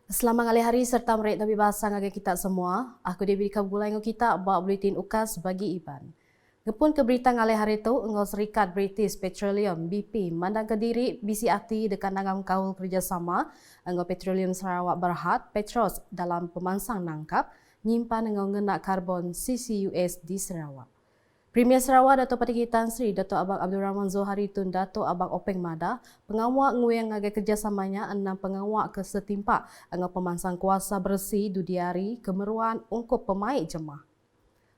Selamat hari serta merik tapi bahasa ngagak kita semua. Aku diberi kabulai ngau kita bawa buletin ukas bagi Iban. Ngepun ke berita ngalih hari tu, ngau Serikat British Petroleum BP mandang Kediri bisi akti dekat nangam kaul kerjasama ngau Petroleum Sarawak Berhad Petros dalam pemansang nangkap nyimpan ngau ngenak karbon CCUS di Sarawak. Premier Sarawak Dato' Patiki Tan Sri Dato' Abang Abdul Rahman Zohari Tun Dato' Abang Openg Mada pengawak nguyang ngagai kerjasamanya enam pengawak ke setimpak angau pemansang kuasa bersih dudiari kemeruan ungkup pemaik jemaah.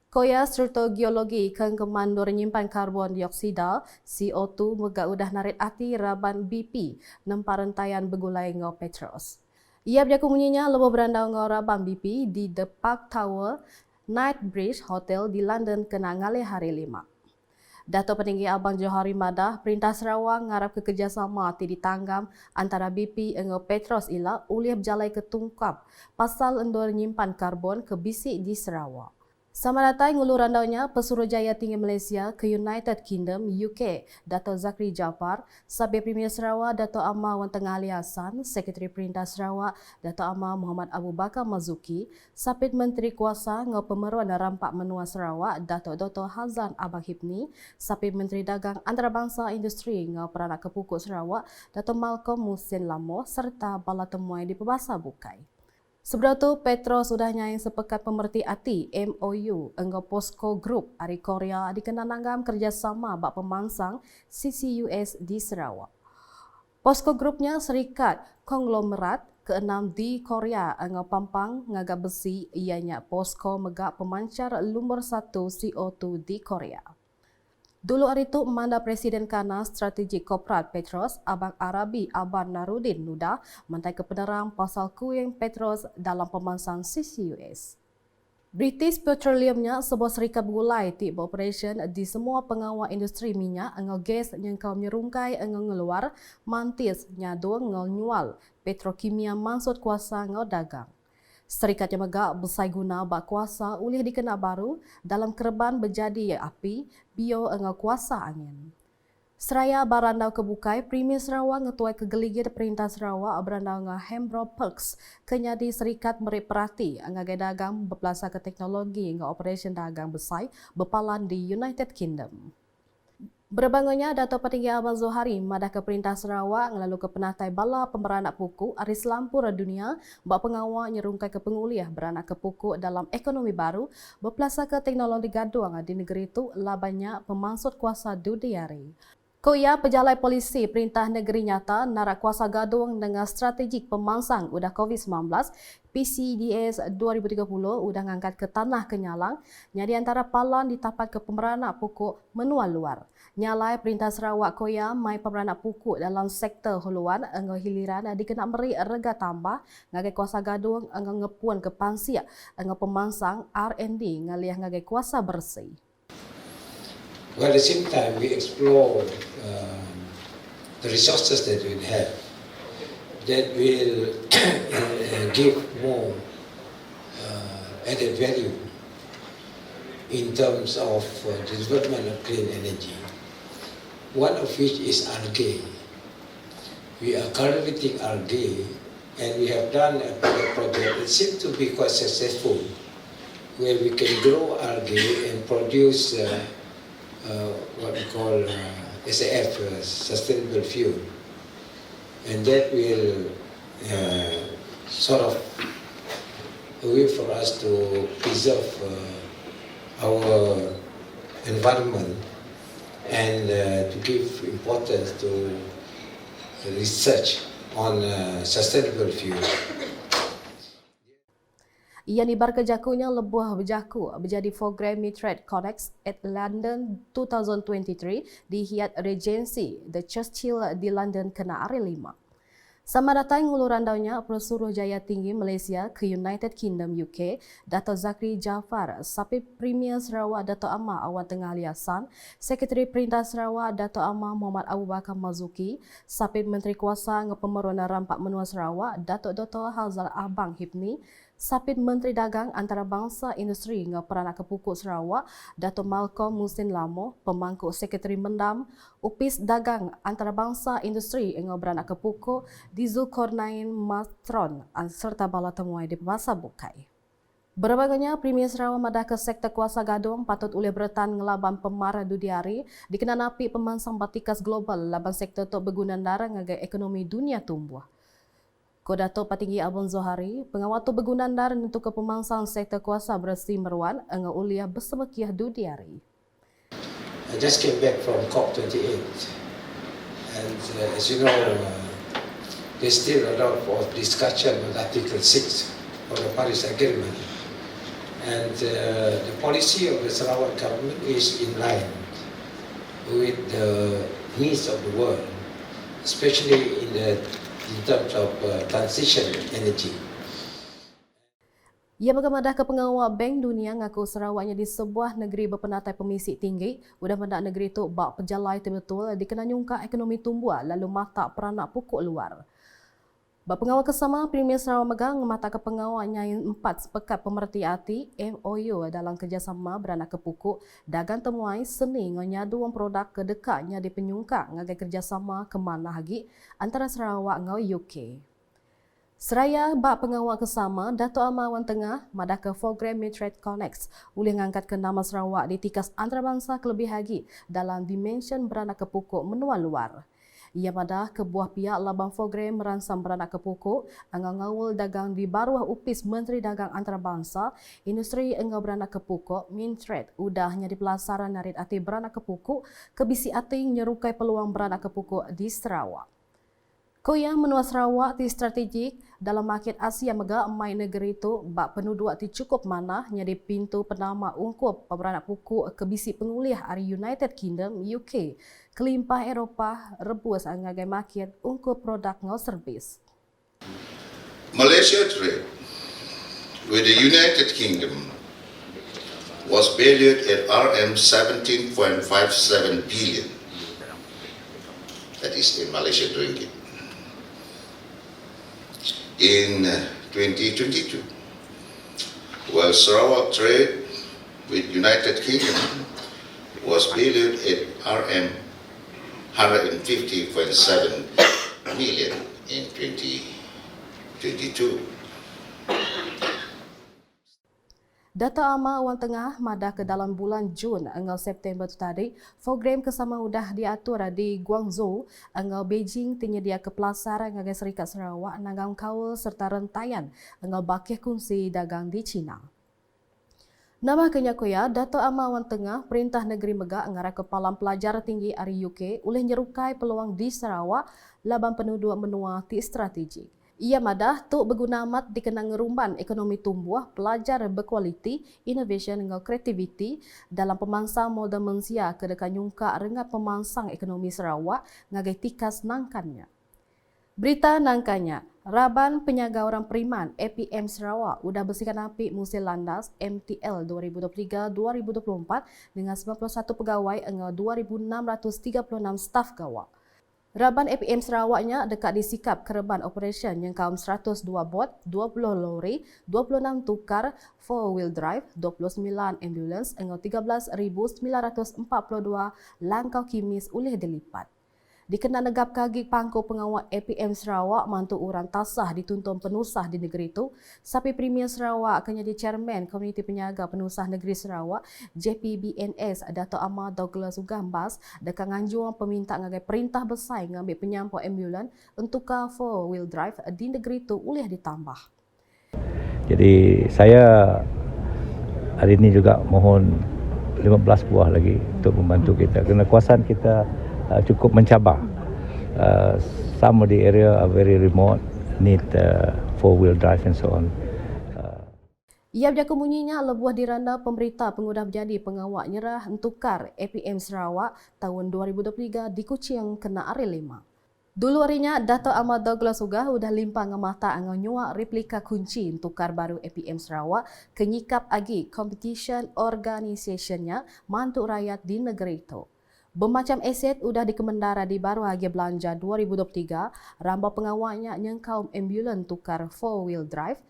Koya serta geologi kengkemandur nyimpan karbon dioksida CO2 megak udah narit ati raban BP nempa rentaian begulai ngau Petros. Ia berjaku munyinya lebih berandau ngau raban BP di The Park Tower Night Bridge Hotel di London kena ngalih hari 5. Dato' Peninggi Abang Johari Madah, Perintah Sarawak ngarap ke kerjasama ti ditanggam antara BP dengan Petros ila ulih berjalai ke tungkap pasal endor nyimpan karbon ke bisik di Sarawak. Sama datang ngulu randaunya Pesuruhjaya Tinggi Malaysia ke United Kingdom UK Dato' Zakri Jaafar, Sabir Premier Sarawak Dato' Amar Wan Tengah Ali Hassan, Sekretari Perintah Sarawak Dato' Amar Muhammad Abu Bakar Mazuki, Sapit Menteri Kuasa ngau Pemeruan dan Rampak Menua Sarawak Dato' Dr. Hazan Abang Hipni, Sapit Menteri Dagang Antarabangsa Industri ngau Peranak Kepukuk Sarawak Dato' Malcolm Musin Lamo serta bala temuai di Pebasa Bukai. Sebelum tu, Petros sudah nyai sepekat pemerti hati MOU engau POSCO Group dari Korea dikenal nanggam kerjasama bak pemansang CCUS di Sarawak. POSCO Groupnya serikat konglomerat keenam di Korea engau pampang ngagak besi ianya POSCO megak pemancar lumur 1 CO2 di Korea. Dulu hari itu, Manda Presiden Kana Strategik Korporat Petros, Abang Arabi Abang Narudin Nuda, mentai ke penerang pasal kuing Petros dalam pemansang CCUS. British Petroleumnya sebuah serikat bergulai tip operation di semua pengawal industri minyak engau gas yang kau menyerungkai engau ngeluar mantis nyadu engau nyual petrokimia maksud kuasa engau dagang. Serikat yang megak besai guna bak kuasa ulih dikena baru dalam kerban berjadi api bio engau kuasa angin. Seraya barandau kebukai, Premier Sarawak ngetuai kegeligir Perintah Sarawak berandau ngau Hembro Perks kenyadi serikat merik perhati ngagai dagang berpelasa ke teknologi ngau operasi dagang besai berpalan di United Kingdom. Berbangunnya Dato' Petinggi Abang Zohari madah ke Perintah Sarawak ngelalu ke penatai bala pemberanak pokok Aris Lampur Dunia bak pengawal nyerungkai ke penguliah beranak ke pokok dalam ekonomi baru berpelasa ke teknologi gaduang di negeri itu lah banyak pemaksud kuasa dudiari. Koya pejalai polisi Perintah Negeri Nyata narak kuasa gaduang dengan strategik pemansang udah COVID-19 PCDS 2030 udah ngangkat ke tanah Kenyalang nyadi antara palan ditapat ke pemberanak pokok menua luar. Nyalai Perintah Sarawak Koya mai pemberanak pokok dalam sektor huluan engau hiliran dikena meri rega tambah ngagai kuasa gaduang engau ngepuan ke pansia engau pemansang R&D ngaliah ngagai kuasa bersih. Well, at the same time, we explore the resources that we have that will give more added value in terms of the development of clean energy. One of which is algae. We are cultivating algae, and we have done a project that seems to be quite successful, where we can grow algae and produce what we call SAF, sustainable fuel, and that will sort of a way for us to preserve our environment and to give importance to research on sustainable fuel. Ia nibar kejakunya lebuh berjaku menjadi program Mitrade Connects at London 2023 di Hyatt Regency The Churchill di London kena hari 5. Sama datang ngulu randaunya Pesuruhjaya Tinggi Malaysia ke United Kingdom UK Dato' Zakri Jaafar, Sapit Premier Sarawak Dato' Amar Wan Tengah Ali Hassan, Sekretari Perintah Sarawak Dato' Amar Muhammad Abu Bakar Mazuki, Sapit Menteri Kuasa ngau Pemeruan dan Rampak Menua Sarawak Dato' Dr. Hazal Abang Hipni, Sapit Menteri Dagang Antarabangsa Industri ngau Peranak Kepukuk Sarawak Dato' Malcolm Musin Lamo, Pemangku Sekretari Mendam, Upis Dagang Antarabangsa Industri ngau Beranak Kepukuk di Zulkarnain Matron serta bala temuai di Pasar Bukai. Berbagainya Premier Sarawak madah ke sektor kuasa gadung patut oleh bertan ngelaban pemarah dudiari dikena napi pemansang batikas global laban sektor tok berguna darah ngagai ekonomi dunia tumbuh. Kodato Patinggi Abang Zohari, pengawal tok berguna darah untuk ke pemansang sektor kuasa bersih meruan enga uliah bersemekiah dudiari. I just came back from COP28 and as you know there's still a lot of discussion on Article 6 of the Paris Agreement. And the policy of the Sarawak government is in line with the needs of the world, especially in terms of transition energy. Ia berkemadah ke pengawal Bank Dunia ngaku Sarawaknya di sebuah negeri berpenatai pemisi tinggi, udah mendak negeri itu bak pejalai betul dikena nyungka ekonomi tumbuh lalu mata peranak pokok luar. Pengawal kesama Premier Sarawak Megang mata ke pengawalnya 4 sepekat pemerhati hati MOU dalam kerjasama beranak ke pukuk dagang temuai seni ngonyadu produk kedekatnya di penyungka ngagai kerjasama kemana lagi antara Sarawak dengan UK. Seraya bak pengawal kesama Dato' Amawan Tengah madah ke program Mitrade Connects boleh ngangkat ke nama Sarawak di tikas antarabangsa kelebih lagi dalam dimension beranak ke pukuk menua luar. Ia madah ke buah pihak labang program meransam beranak ke pokok ngawul dagang di baruah upis Menteri Dagang Antarabangsa Industri engau beranak ke pokok Mintrade udahnya di pelasaran narit ati beranak ke pokok kebisi ati nyerukai peluang beranak ke pokok di Sarawak. Koya menua Sarawak ti strategik dalam market Asia mega mai negeri itu bak penduduk ti cukup mana nyadi pintu penama ungkup pemberanak pokok kebisi penguliah dari United Kingdom UK kelimpah Eropah rebus angagai market ungkup produk ngau servis. Malaysia trade with the United Kingdom was valued at RM 17.57 billion. That is in Malaysian ringgit. In 2022, while Sarawak trade with United Kingdom was valued at RM 150.7 million in 2022. Data ama Awang Tengah madah ke dalam bulan Jun engau September tu tadi, program kesama udah diatur di Guangzhou engau Beijing tinyedia ke pelasaran ngagai Serikat Sarawak nanggang kaul serta rentayan engau bakih kongsi dagang di China. Nama kenyakoya Dato' Ama Awang Tengah Perintah Negeri Megak ngara Kepala Pelajar Tinggi dari UK oleh nyerukai peluang di Sarawak laban penduduk menua ti strategik. Ia madah tuk berguna amat dikenang ngerumban ekonomi tumbuh, pelajar berkualiti, innovation dengan kreativiti dalam pemansang modal manusia ke dekat nyungka rengat pemansang ekonomi Sarawak ngagai tikas nangkannya. Berita nangkanya, Raban Penyaga Orang Periman APM Sarawak udah bersihkan api musim landas MTL 2023-2024 dengan 91 pegawai dengan 2,636 staf gawak. Raban APM Sarawaknya dekat disikap kereban operation yang kaum 102 bot, 20 lori, 26 tukar 4-wheel drive, 29 ambulans dengan 13,942 langkau kimis oleh dilipat. Dikena negap kaki pangko pengawal APM Sarawak mantu orang tasah dituntun penusah di negeri itu, sapi Premier Sarawak akan jadi chairman Komuniti Penyaga Penusah Negeri Sarawak JPBNS Dato' Ahmad Douglas Ugambas dekat nganjuang peminta ngagai perintah besar ngambil penyampau ambulan untuk 4-wheel drive di negeri itu boleh ditambah. Jadi saya hari ini juga mohon 15 buah lagi untuk membantu kita kerana kuasaan kita cukup mencabar. Some of the area are very remote, need 4-wheel drive and so on. Ia berjaga bunyinya lebuah diranda pemberita pengudah menjadi pengawal nyerah entukar APM Sarawak tahun 2023 di Kuching kena hari 5. Dulu harinya Dato' Ahmad Douglas Ugah udah limpah ngemata angau nyuak replika kunci entukar baru APM Sarawak kenyikap agi competition organisationnya mantuk rakyat di negeri itu. Bermacam aset udah dikemendara di baru harga belanja 2023, rambau pengawalnya nyengkau ambulan tukar 4-wheel drive,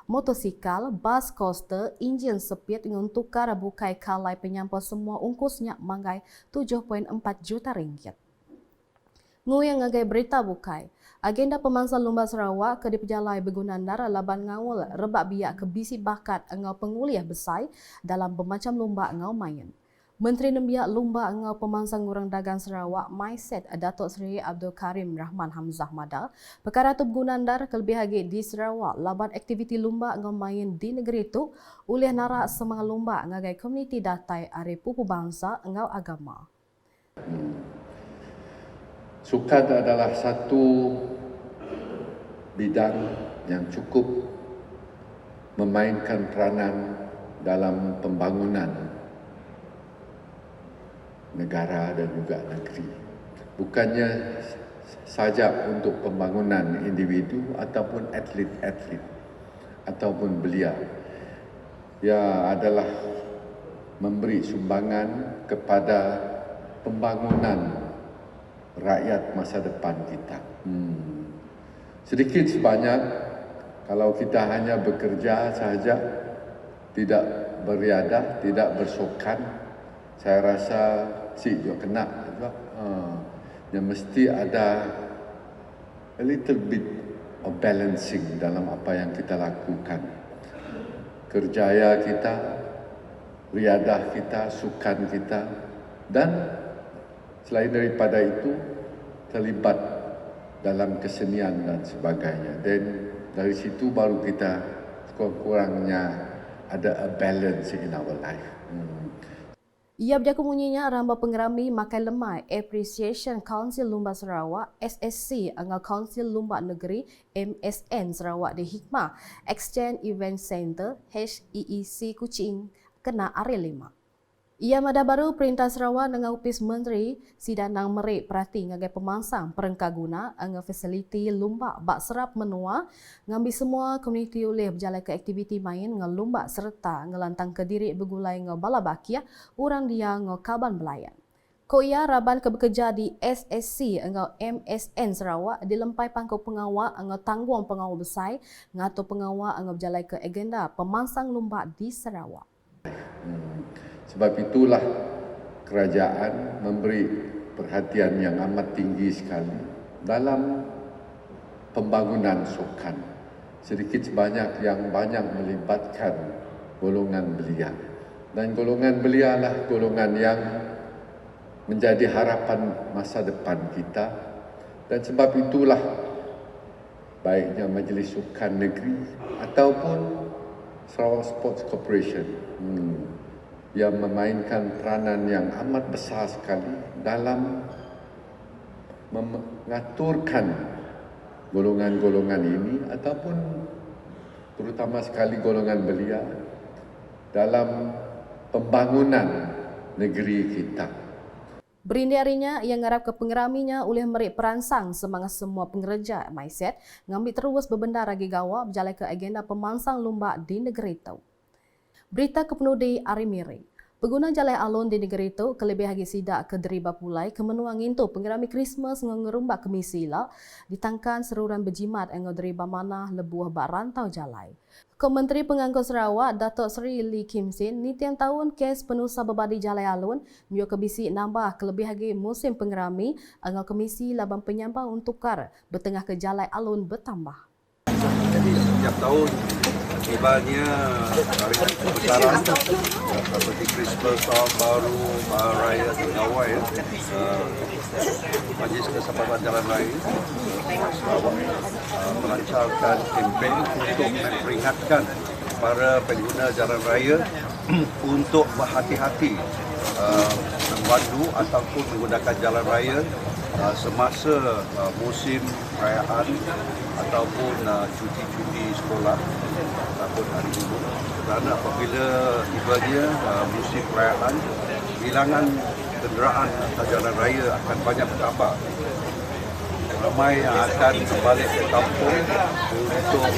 motosikal, bas coaster, enjin sepit dengan tukar bukai kalai penyampau semua ungkusnya manggai 7.4 juta ringgit. Nguyang ngagai berita bukai, Agenda pemansang lumba Sarawak ke diperjalai bergunandar laban ngawul rebak biak ke bisi bakat engau penguliah besai dalam bermacam lumba engau main. Menteri Nembiak Lumba engau pemansang ngurang dagang Sarawak Mindset Datuk Seri Abdul Karim Rahman Hamzah Mada perkara tu bergunandar kelebih lagi di Sarawak laban aktiviti lumba engau main di negeri itu oleh narak semangat lumba ngagai komuniti datai are pupu bangsa engau agama. Sukan adalah satu bidang yang cukup memainkan peranan dalam pembangunan negara dan juga negeri. Bukannya saja untuk pembangunan individu ataupun atlet-atlet ataupun belia. Ia adalah memberi sumbangan kepada pembangunan rakyat masa depan kita. Sedikit sebanyak, kalau kita hanya bekerja sahaja, tidak beriadah, tidak bersukan, saya rasa juga kena juga. Yang mesti ada a little bit of balancing dalam apa yang kita lakukan. Kerjaya kita, riadah kita, sukan kita, dan selain daripada itu, terlibat dalam kesenian dan sebagainya. Dan dari situ baru kita kurang-kurangnya ada a balance in our life. Ia berjaku munyinya ramba pengerami Makai Lemai Appreciation Council Lumba Sarawak SSC angau Council Lumba Negeri MSN Sarawak di Hikmah Exchange Event Center HEEC Kuching kena are 5. Ia mada baru Perintah Sarawak dengan Upis Menteri Sidanang Merik Perhati ngagai pemansang perengka guna angau fasiliti lumba bak serap menua ngambil semua komuniti oleh berjalan ke aktiviti main ngau lumba serta ngelantang ke diri bergulai ngau balabakia urang dia ngau kaban belayan. Ko ia raban ke bekerja di SSC angau MSN Sarawak dilempai pangkau pengawal angau tanggung pengawal besar ngatur pengawal angau berjalan ke agenda pemansang lumba di Sarawak. Sebab itulah kerajaan memberi perhatian yang amat tinggi sekali dalam pembangunan sukan. Sedikit sebanyak yang banyak melibatkan golongan belia. Dan golongan belia lah golongan yang menjadi harapan masa depan kita. Dan sebab itulah baiknya Majlis Sukan Negeri ataupun Sarawak Sports Corporation yang memainkan peranan yang amat besar sekali dalam mengaturkan golongan-golongan ini ataupun terutama sekali golongan belia dalam pembangunan negeri kita. Berindi harinya yang ngarap ke pengeraminya oleh merik peransang semangat semua pengerja Mindset ngambil terus berbenda ragi gawa berjalan ke agenda pemansang lumba di negeri itu. Berita kepenuh di Arimiri. Pengguna jalan alun di negeri itu kelebih lagi sidak ke deriba pulai kemenuang itu pengerami Christmas ngerumbak kemisila ditangkan seruran berjimat engau deriba mana lebuah bak rantau jalai. Menteri Pengangkut Sarawak Datuk Seri Lee Kim Sin nitian tahun kes penusa berbadi jalai alun mio kebisi nambah kelebih lagi musim pengerami engau komisi laban penyampang untukar bertengah ke jalai alun bertambah. Jadi setiap tahun tibanya hari kebesaran seperti Christmas, Tahun Baru, Raya Tengawai, Majlis Kesempatan Jalan Raya Sarawak melancarkan kempen untuk memperingatkan para pengguna jalan raya untuk berhati-hati memandu ataupun menggunakan jalan raya semasa musim perayaan ataupun cuti-cuti sekolah ataupun hari libur. Kerana apabila tibanya musim perayaan, bilangan kenderaan atas jalan raya akan banyak bertambah. Ramai yang akan kembali ke kampung untuk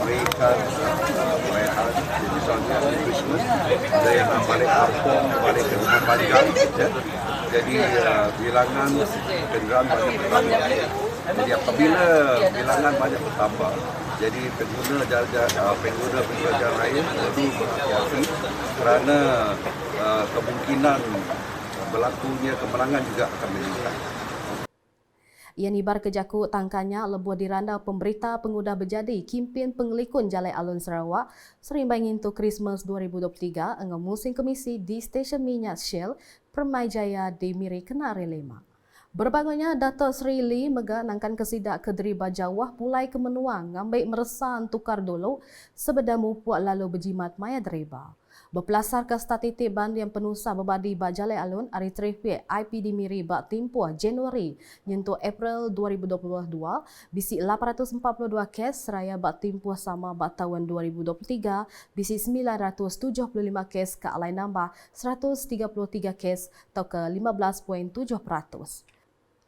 merayakan perayaan, misalnya Christmas, ada yang nak balik kampung, balik ke rumah panjang, jadi bilangan kenderaan banyak bertambah. Jadi apabila bilangan banyak bertambah, jadi pengguna jalan raya perlu berhati-hati kerana kemungkinan berlakunya kemenangan juga akan meningkat. Ia nibar kejaku tangkanya lebuh diranda pemberita pengudah berjadi kimpin pengelikun Jalai Alun Sarawak serimbang into Christmas 2023 dengan musim kemisi di stesen minyak Shell Permai Jaya di Miri Kenari 5. Berbangunnya Dato' Sri Lee mega nangkan kesidak Kediri Bajawah pulai kemenuang ngambil meresan tukar dulu sebedamu puak lalu berjimat maya deriba. Berpelasar ke statistik band yang penusa berbadi bak Jalai Alun hari trafik IPD Miri bak timpuh Januari nyentuh April 2022 bisi 842 kes seraya bak timpuh sama bak tahun 2023 bisi 975 kes ke alai nambah 133 kes atau ke 15.7%.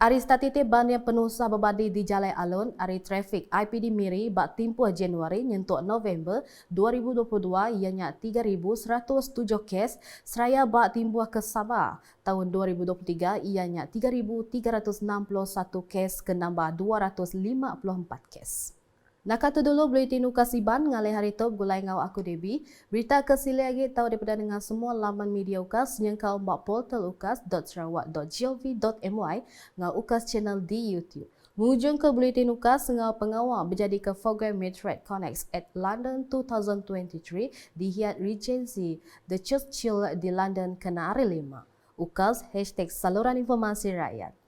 Hari statistik ban yang penusa berbadi di Jalai Alun, hari trafik IPD Miri bak timpuh Januari nyentuh November 2022 ianya 3,107 kes seraya bak timpuh ke Sabah tahun 2023 ianya 3,361 kes ke nambah 254 kes. Nakatu dulu buletin ukas iban ngalih hari tu gulai ngau aku Debi. Berita kesili lagi tahu daripada dengan semua laman media ukas yang kau mbak portal ukas.sarawak.gov.my ngau ukas channel di YouTube. Mujung ke buletin ukas ngau pengawal berjadi ke program Midred Connects at London 2023 di Hyatt Regency The Churchill di London kena hari 5. Ukas #saluran informasi rakyat.